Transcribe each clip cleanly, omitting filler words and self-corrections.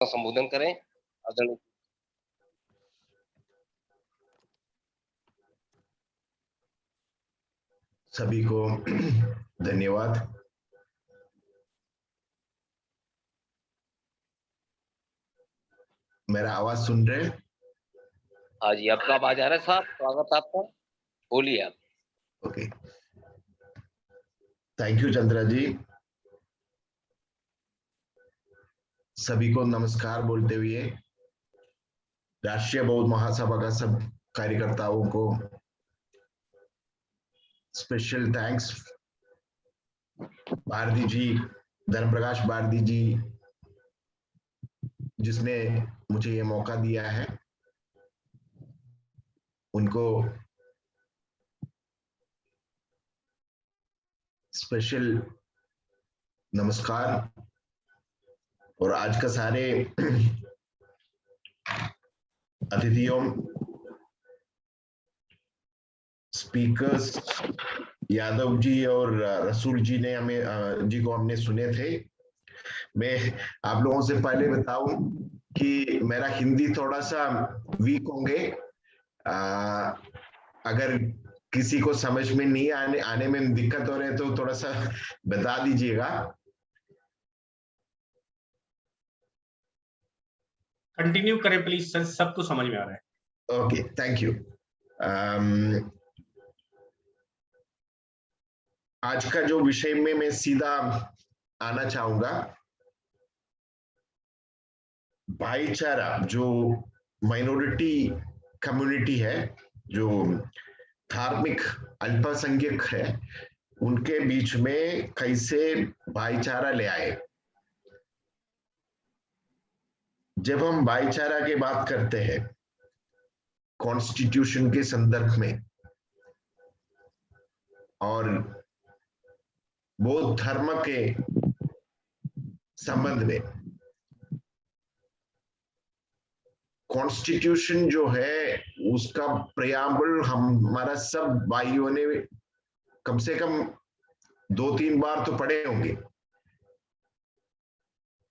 संबोधन करें आदरणीय। सभी को धन्यवाद। मेरा आवाज सुन रहे? हाँ जी, आपका आवाज आ रहा है साहब, स्वागत है आपका, बोलिए आप। ओके, थैंक यू चंद्रा जी। सभी को नमस्कार बोलते हुए राष्ट्रीय बौद्ध महासभा का सब कार्यकर्ताओं को स्पेशल थैंक्स। भारती जी, धर्मप्रकाश भारती जी, जिसने मुझे ये मौका दिया है, उनको स्पेशल नमस्कार। और आज का सारे अतिथियों, स्पीकर्स यादव जी और रसूल जी ने जी को हमने सुने थे। मैं आप लोगों से पहले बताऊं कि मेरा हिंदी थोड़ा सा वीक होंगे। अगर किसी को समझ में नहीं आने में दिक्कत हो रहे तो थोड़ा सा बता दीजिएगा। कंटिन्यू करें प्लीज सर, सबको समझ में आ रहा है। Okay, thank you. आज का जो विषय में मैं सीधा आना चाहूंगा, भाईचारा जो माइनॉरिटी कम्युनिटी है, जो धार्मिक अल्पसंख्यक है, उनके बीच में कैसे भाईचारा ले आए। जब हम भाईचारा की बात करते हैं कॉन्स्टिट्यूशन के संदर्भ में और बौद्ध धर्म के संबंध में, कॉन्स्टिट्यूशन जो है उसका प्रियम्बल हमारा सब भाइयों ने कम से कम 2-3 बार तो पढ़े होंगे।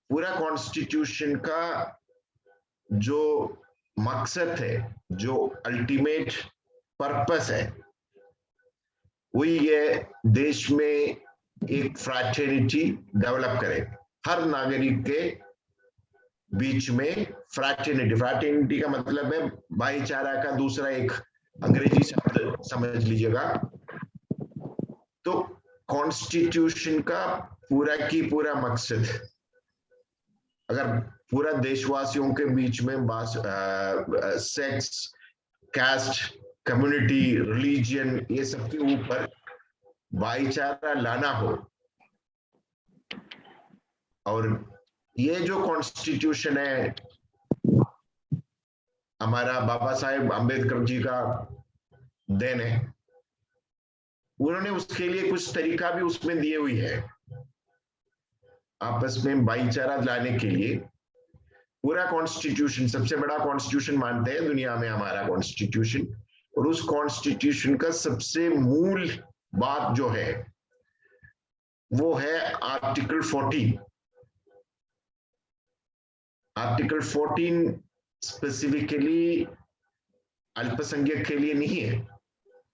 पूरा कॉन्स्टिट्यूशन का जो मकसद है, जो अल्टीमेट पर्पस है, वही ये देश में एक फ्रैटर्निटी डेवलप करे। हर नागरिक के बीच में फ्रैटर्निटी का मतलब है भाईचारा का दूसरा एक अंग्रेजी शब्द समझ लीजिएगा। तो कॉन्स्टिट्यूशन का पूरा की पूरा मकसद, अगर पूरा देशवासियों के बीच में सेक्स, कास्ट, कम्युनिटी, रिलीजन, ये सब के ऊपर भाईचारा लाना हो, और ये जो कॉन्स्टिट्यूशन है हमारा बाबा साहेब अंबेडकर जी का देन है, उन्होंने उसके लिए कुछ तरीका भी उसमें दिए हुई है आपस में भाईचारा लाने के लिए। पूरा कॉन्स्टिट्यूशन, सबसे बड़ा कॉन्स्टिट्यूशन मानते हैं दुनिया में हमारा कॉन्स्टिट्यूशन, और उस कॉन्स्टिट्यूशन का सबसे मूल बात जो है वो है आर्टिकल 14। आर्टिकल 14 स्पेसिफिकली अल्पसंख्यक के लिए नहीं है,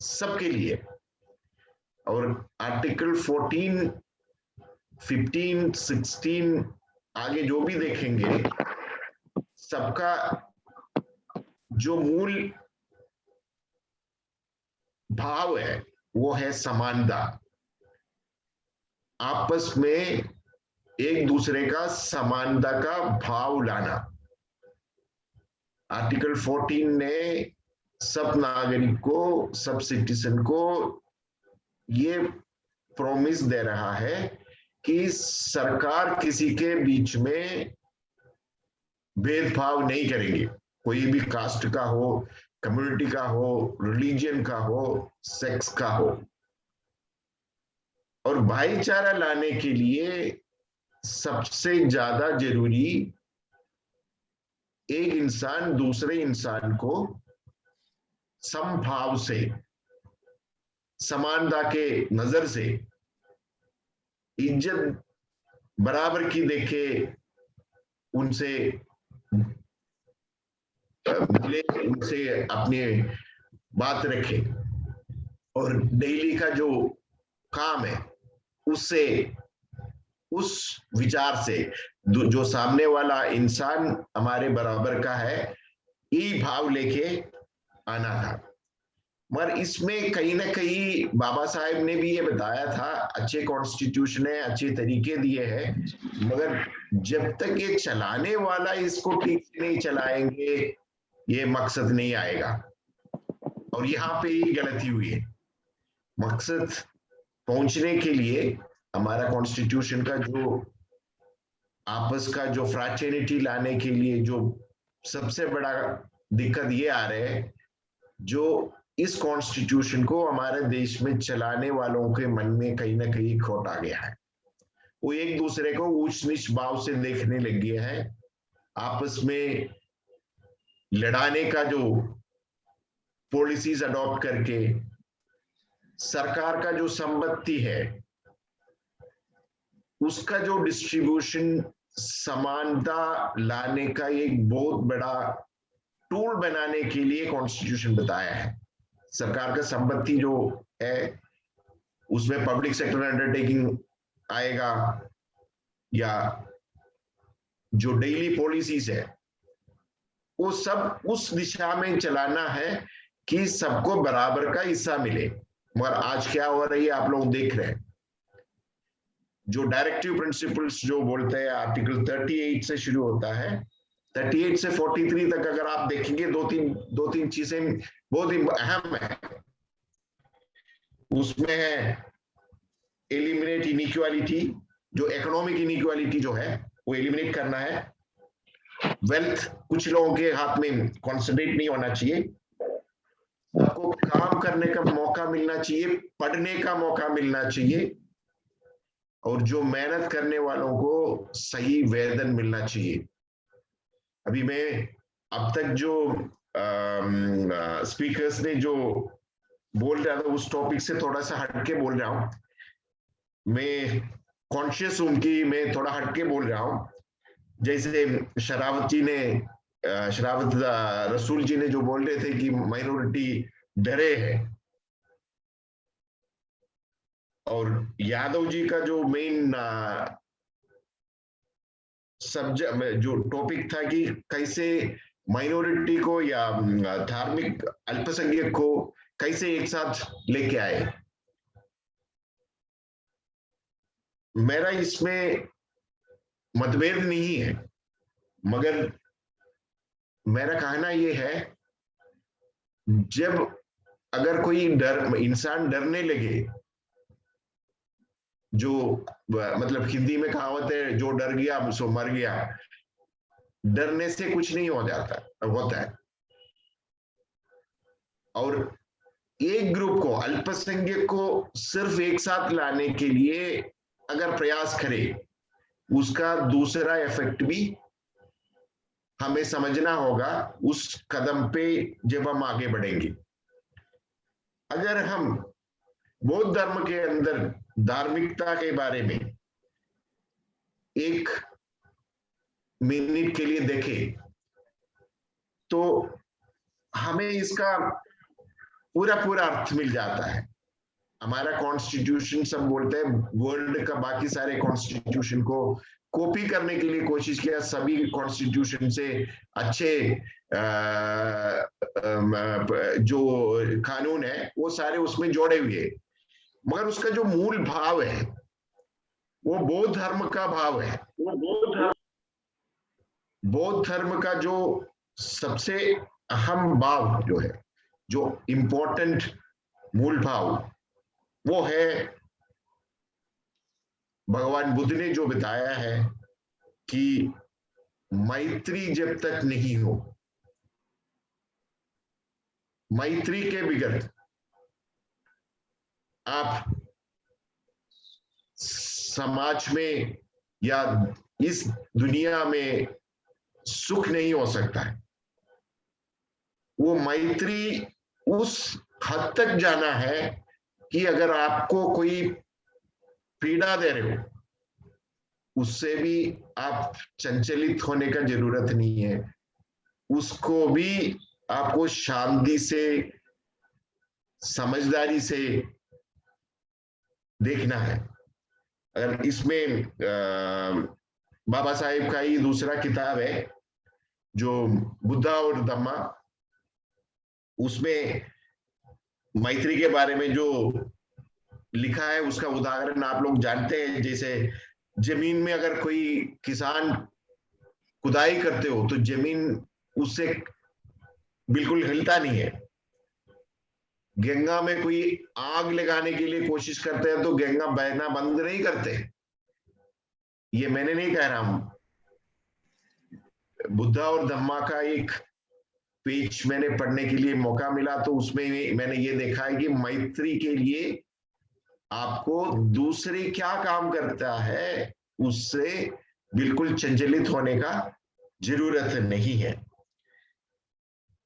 सबके लिए। और आर्टिकल 14, 15, 16 आगे जो भी देखेंगे, सबका जो मूल भाव है वो है समानता, आपस में एक दूसरे का समानता का भाव लाना। आर्टिकल 14 ने सब नागरिक को, सब सिटीजन को ये प्रॉमिस दे रहा है कि सरकार किसी के बीच में भेदभाव नहीं करेगी, कोई भी कास्ट का हो, कम्युनिटी का हो, रिलीजन का हो, सेक्स का हो। और भाईचारा लाने के लिए सबसे ज्यादा जरूरी एक इंसान दूसरे इंसान को समभाव से, समानता के नजर से, इज्जत बराबर की देखे, उनसे मिले, उनसे अपनी बात रखे और डेली का जो काम है उससे, उस विचार से जो सामने वाला इंसान हमारे बराबर का है, यही भाव लेके आना था। मगर इसमें कहीं ना कहीं बाबा साहेब ने भी ये बताया था, अच्छे कॉन्स्टिट्यूशन है, अच्छे तरीके दिए हैं, मगर जब तक ये चलाने वाला इसको ठीक से नहीं चलाएंगे ये मकसद नहीं आएगा। और यहाँ पे ही गलती हुई है। मकसद पहुंचने के लिए हमारा कॉन्स्टिट्यूशन का जो आपस का जो फ्रैटर्निटी लाने के लिए जो सबसे बड़ा दिक्कत ये आ रहा है, जो इस कॉन्स्टिट्यूशन को हमारे देश में चलाने वालों के मन में कहीं ना कहीं खोट आ गया है। वो एक दूसरे को ऊंच नीच भाव से देखने लग गए हैं, आपस में लड़ाने का जो पॉलिसीज अडॉप्ट करके सरकार का जो संपत्ति है उसका जो डिस्ट्रीब्यूशन समानता लाने का एक बहुत बड़ा टूल बनाने के लिए कॉन्स्टिट्यूशन बताया है। सरकार का संपत्ति जो है उसमें पब्लिक सेक्टर अंडरटेकिंग आएगा, या जो डेली पॉलिसीज है वो सब उस दिशा में चलाना है कि सबको बराबर का हिस्सा मिले। मगर आज क्या हो रही है आप लोग देख रहे हैं, जो डायरेक्टिव प्रिंसिपल्स जो बोलते हैं आर्टिकल 38 से शुरू होता है, 38 से 43 तक अगर आप देखेंगे दो तीन चीजें बहुत ही अहम है। उसमें है एलिमिनेट इनइक्वालिटी, जो इकोनॉमिक इनइक्वालिटी जो है वो एलिमिनेट करना है। वेल्थ कुछ लोगों के हाथ में कॉन्सेंट्रेट नहीं होना चाहिए, सबको काम करने का मौका मिलना चाहिए, पढ़ने का मौका मिलना चाहिए, और जो मेहनत करने वालों को सही वेतन मिलना चाहिए। अभी मैं अब तक जो स्पीकर्स ने जो बोल रहा था उस टॉपिक से थोड़ा सा हटके बोल रहा हूं। मैं कॉन्शियस हूं कि मैं थोड़ा हटके बोल रहा हूं। जैसे शरावत रसूल जी ने जो बोल रहे थे कि माइनॉरिटी डरे हैं, और यादव जी का जो मेन सब्जेक्ट जो टॉपिक था कि कैसे माइनॉरिटी को या धार्मिक अल्पसंख्यक को कैसे एक साथ लेके आए। मेरा इसमें मतभेद नहीं है, मगर मेरा कहना यह है, जब अगर कोई इंसान डरने लगे, जो मतलब हिंदी में कहावत है जो डर गया सो मर गया, डरने से कुछ नहीं होता है। और एक ग्रुप को, अल्पसंख्यक को सिर्फ एक साथ लाने के लिए अगर प्रयास करे, उसका दूसरा इफेक्ट भी हमें समझना होगा उस कदम पे जब हम आगे बढ़ेंगे। अगर हम बौद्ध धर्म के अंदर धार्मिकता के बारे में एक मिनट के लिए देखें तो हमें इसका पूरा अर्थ मिल जाता है। हमारा कॉन्स्टिट्यूशन, सब बोलते हैं वर्ल्ड का बाकी सारे कॉन्स्टिट्यूशन को कॉपी करने के लिए कोशिश किया, सभी कॉन्स्टिट्यूशन से अच्छे जो कानून है वो सारे उसमें जोड़े हुए, मगर उसका जो मूल भाव है वो बौद्ध धर्म का भाव है। बौद्ध धर्म का जो सबसे अहम भाव जो है, जो इंपॉर्टेंट मूल भाव, वो है भगवान बुद्ध ने जो बताया है कि मैत्री जब तक नहीं हो, मैत्री के बगैर आप समाज में या इस दुनिया में सुख नहीं हो सकता है। वो मैत्री उस हद तक जाना है कि अगर आपको कोई पीड़ा दे रहे हो उससे भी आप चंचलित होने का जरूरत नहीं है, उसको भी आपको शांति से, समझदारी से देखना है। अगर इसमें बाबा साहेब का ही दूसरा किताब है जो बुद्धा और धम्मा, उसमें मैत्री के बारे में जो लिखा है उसका उदाहरण आप लोग जानते हैं। जैसे जमीन में अगर कोई किसान खुदाई करते हो तो जमीन उससे बिल्कुल हिलता नहीं है। गंगा में कोई आग लगाने के लिए कोशिश करते हैं तो गंगा बहना बंद नहीं करते। ये मैंने नहीं कह रहा हूं, बुद्धा और धम्मा का एक पेज मैंने पढ़ने के लिए मौका मिला तो उसमें मैंने ये देखा है कि मैत्री के लिए आपको दूसरे क्या काम करता है उससे बिल्कुल चंचलित होने का जरूरत नहीं है।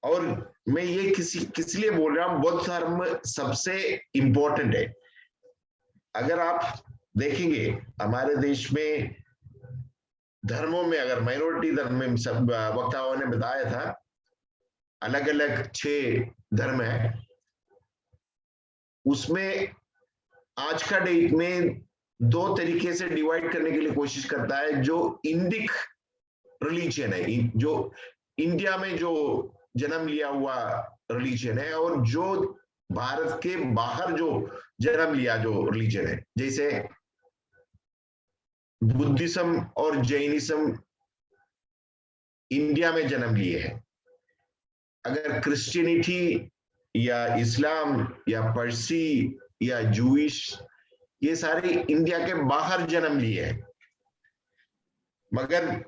और मैं ये किस लिए बोल रहा हूं, बौद्ध धर्म सबसे इंपॉर्टेंट है। अगर आप देखेंगे हमारे देश में धर्मों में, अगर माइनॉरिटी धर्म में सब वक्ताओं ने बताया था अलग अलग 6 धर्म है, उसमें आज का डेट में 2 तरीके से डिवाइड करने के लिए कोशिश करता है। जो इंडिक रिलीजन है, जो इंडिया में जो जन्म लिया हुआ रिलीजन है, और जो भारत के बाहर जो जन्म लिया जो रिलीजन है, जैसे बुद्धिज्म और जैनिज्म इंडिया में जन्म लिए हैं। अगर क्रिश्चियनिटी या इस्लाम या पारसी या जूइश, ये सारे इंडिया के बाहर जन्म लिए हैं। मगर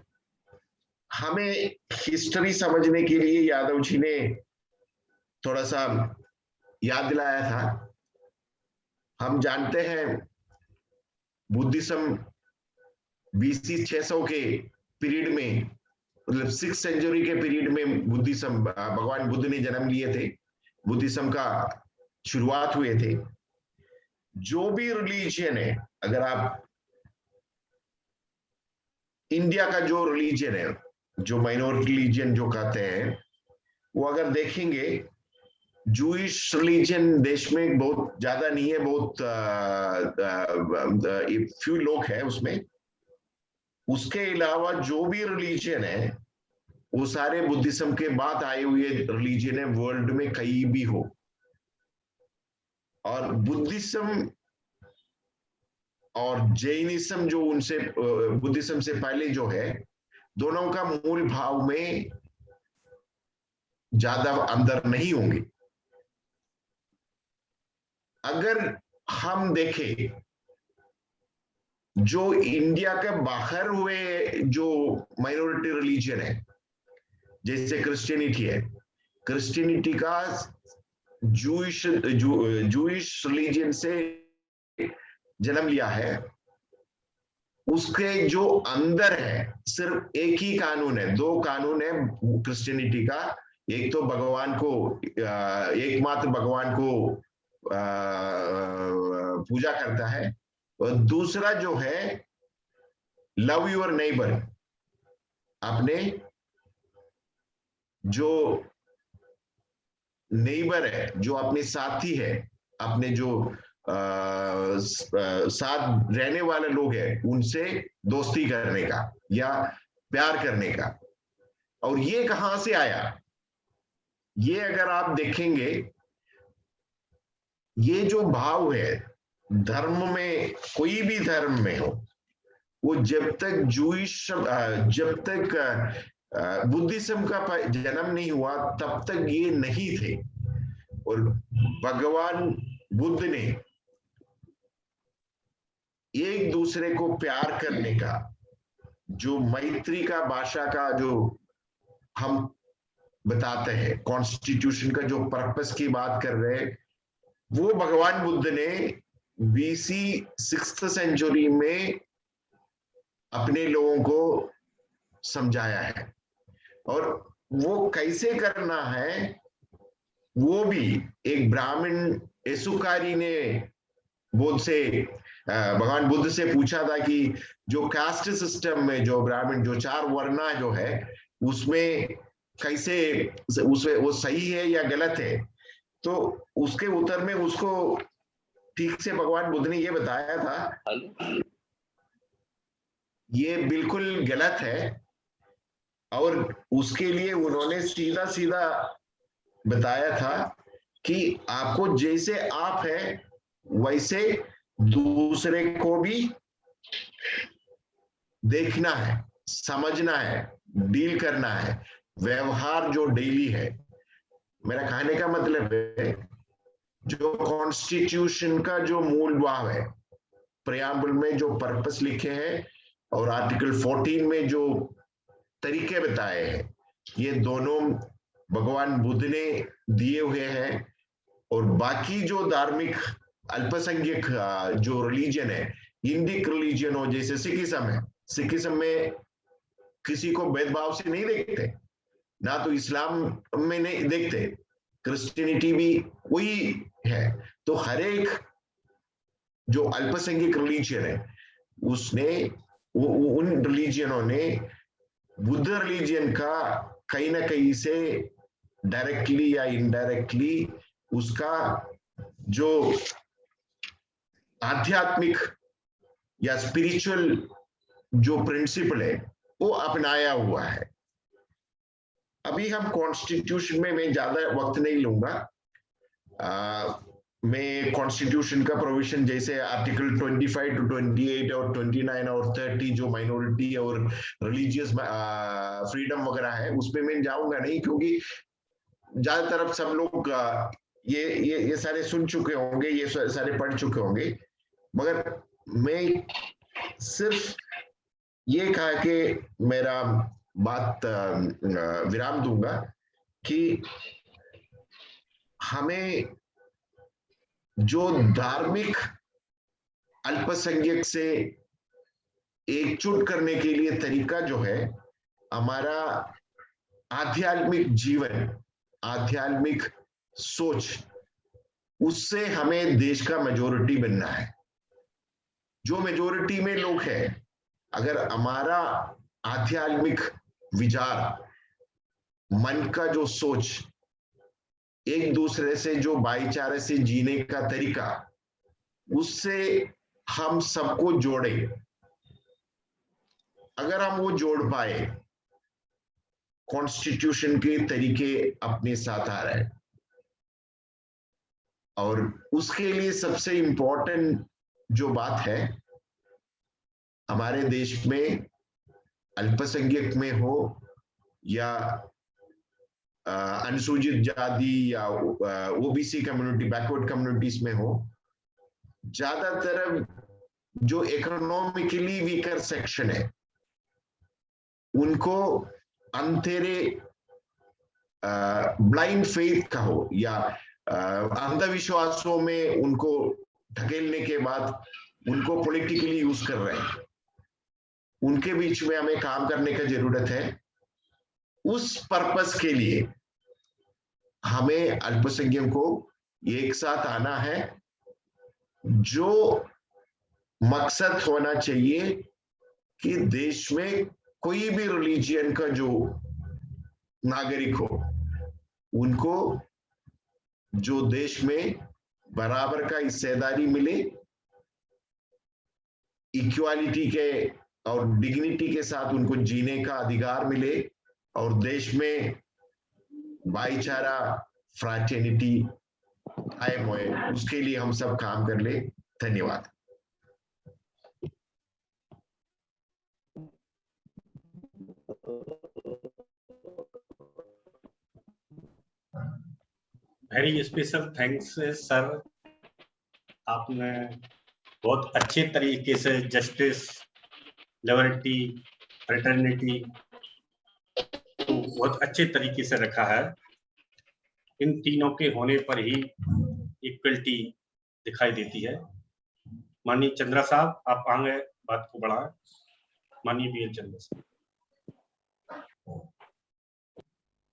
हमें हिस्ट्री समझने के लिए यादव जी ने थोड़ा सा याद दिलाया था। हम जानते हैं बुद्धिज्म BC 600 के पीरियड में, मतलब 6th सेंचुरी के पीरियड में बुद्धिज्म, भगवान बुद्ध ने जन्म लिए थे, बुद्धिज्म का शुरुआत हुए थे। जो भी रिलीजन है, अगर आप इंडिया का जो रिलीजन है, जो माइनॉरिटी रिलीजन जो कहते हैं, वो अगर देखेंगे जूइश रिलीजन देश में बहुत ज्यादा नहीं है, बहुत फ्यू लोग हैं उसमें। उसके अलावा जो भी रिलीजन है वो सारे बुद्धिज्म के बाद आए हुए रिलीजन है, वर्ल्ड में कहीं भी हो। और बुद्धिज्म और जैनिज्म जो उनसे, बुद्धिज्म से पहले जो है, दोनों का मूल भाव में ज्यादा अंदर नहीं होंगे। अगर हम देखें जो इंडिया के बाहर हुए जो माइनॉरिटी रिलीजन है, जैसे क्रिश्चियनिटी है, क्रिश्चियनिटी का जूइश रिलीजन से जन्म लिया है। उसके जो अंदर है सिर्फ एक ही कानून है, 2 कानून है क्रिश्चियनिटी का। एक तो भगवान को, एकमात्र भगवान को पूजा करता है, और दूसरा जो है लव योर नेबर, अपने जो नेबर है, जो अपने साथी है, अपने जो साथ रहने वाले लोग हैं, उनसे दोस्ती करने का या प्यार करने का। और ये कहां से आया? ये अगर आप देखेंगे, ये जो भाव है धर्म में, कोई भी धर्म में हो, वो जब तक जब तक बुद्धिज्म का जन्म नहीं हुआ तब तक ये नहीं थे। और भगवान बुद्ध ने एक दूसरे को प्यार करने का, जो मैत्री का भाषा का जो हम बताते हैं, कॉन्स्टिट्यूशन का जो पर्पस की बात कर रहे हैं, वो भगवान बुद्ध ने BC 6th सेंचुरी में अपने लोगों को समझाया है। और वो कैसे करना है, वो भी एक ब्राह्मण एसुकारी ने बोध से भगवान बुद्ध से पूछा था कि जो कास्ट सिस्टम में जो ब्राह्मण जो 4 वर्णा जो है उसमें कैसे उसमें वो सही है या गलत है, तो उसके उत्तर में उसको ठीक से भगवान बुद्ध ने ये बताया था ये बिल्कुल गलत है, और उसके लिए उन्होंने सीधा सीधा बताया था कि आपको जैसे आप है वैसे दूसरे को भी देखना है, समझना है, डील करना है, व्यवहार जो डेली है। मेरा कहने का मतलब है जो कॉन्स्टिट्यूशन का जो मूल भाव है, प्रियम्बल में जो पर्पस लिखे हैं और आर्टिकल 14 में जो तरीके बताए हैं, ये दोनों भगवान बुद्ध ने दिए हुए हैं। और बाकी जो धार्मिक अल्पसंख्यक जो रिलीजन है, इंडिक रिलीजन हो जैसे सिखिज्म है, सिखिज्म में किसी को भेदभाव से नहीं देखते, ना तो इस्लाम में नहीं देखते, क्रिश्चियनिटी भी वही है। तो हर एक जो अल्पसंख्यक रिलीजन है उसने उन रिलीजनों ने बुद्ध रिलीजन का कहीं ना कहीं से डायरेक्टली या इनडायरेक्टली उसका जो आध्यात्मिक या स्पिरिचुअल जो प्रिंसिपल है वो अपनाया हुआ है। अभी हम कॉन्स्टिट्यूशन में मैं ज्यादा वक्त नहीं लूंगा, मैं कॉन्स्टिट्यूशन का प्रोविजन जैसे आर्टिकल 25 to 28 और 29 और 30 जो माइनॉरिटी और रिलीजियस फ्रीडम वगैरह है उस पे मैं जाऊंगा नहीं, क्योंकि ज्यादातर अब सब लोग ये सारे सुन चुके होंगे, ये सारे पढ़ चुके होंगे। मगर मैं सिर्फ ये कहा कि मेरा बात विराम दूंगा कि हमें जो धार्मिक अल्पसंख्यक से एकजुट करने के लिए तरीका जो है हमारा आध्यात्मिक जीवन, आध्यात्मिक सोच, उससे हमें देश का मेजोरिटी बनना है। जो मेजोरिटी में लोग हैं, अगर हमारा आध्यात्मिक विचार, मन का जो सोच, एक दूसरे से जो भाईचारे से जीने का तरीका, उससे हम सबको जोड़े, अगर हम वो जोड़ पाए, कॉन्स्टिट्यूशन के तरीके अपने साथ आ रहे हैं। और उसके लिए सबसे इंपॉर्टेंट जो बात है, हमारे देश में अल्पसंख्यक में हो या अनुसूचित जाति या ओबीसी कम्युनिटी, बैकवर्ड कम्युनिटीज में हो, ज्यादातर जो इकोनॉमिकली वीकर सेक्शन है उनको अंधेरे ब्लाइंड फेथ का हो या अंधविश्वासों में उनको ढकेलने के बाद उनको पॉलिटिकली यूज कर रहे हैं, उनके बीच में हमें काम करने की जरूरत है। उस पर्पस के लिए हमें अल्पसंख्यक को एक साथ आना है। जो मकसद होना चाहिए कि देश में कोई भी रिलीजियन का जो नागरिक हो उनको जो देश में बराबर का हिस्सेदारी मिले, इक्वालिटी के और डिग्निटी के साथ उनको जीने का अधिकार मिले, और देश में भाईचारा, फ्रैटर्निटी कायम होए, उसके लिए हम सब काम कर ले। धन्यवाद। वेरी स्पेशल थैंक्स सर, आपने बहुत अच्छे तरीके से जस्टिस, लिबर्टी, फ्रेटर्निटी को बहुत अच्छे तरीके से रखा है। इन तीनों के होने पर ही इक्वलिटी दिखाई देती है। माननीय चंद्रा साहब, आप आगे बात को बढ़ाएं। माननीय बीएल चंद्रा साहब।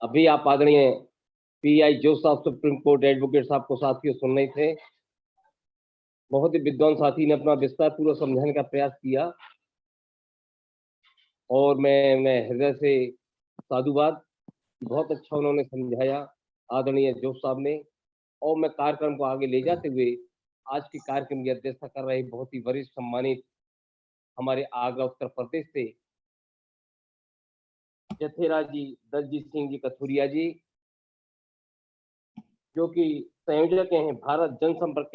अभी आप आदरणीय पीआई जोश साहब, सुप्रीम कोर्ट एडवोकेट साहब को साथियों सुन रहे थे। बहुत ही विद्वान साथी ने अपना विस्तार पूर्वक समझाने का प्रयास किया और मैं हृदय से साधुवाद, बहुत अच्छा उन्होंने समझाया आदरणीय जोश साहब ने। और मैं कार्यक्रम को आगे ले जाते हुए आज के कार्यक्रम की अध्यक्षता कर रहे बहुत ही वरिष्ठ सम्मानित हमारे आगरा उत्तर प्रदेश से जथेराज जी दलजीत सिंह जी कथुरिया जी, जो कि संयोजक हैं भारत जनसंपर्क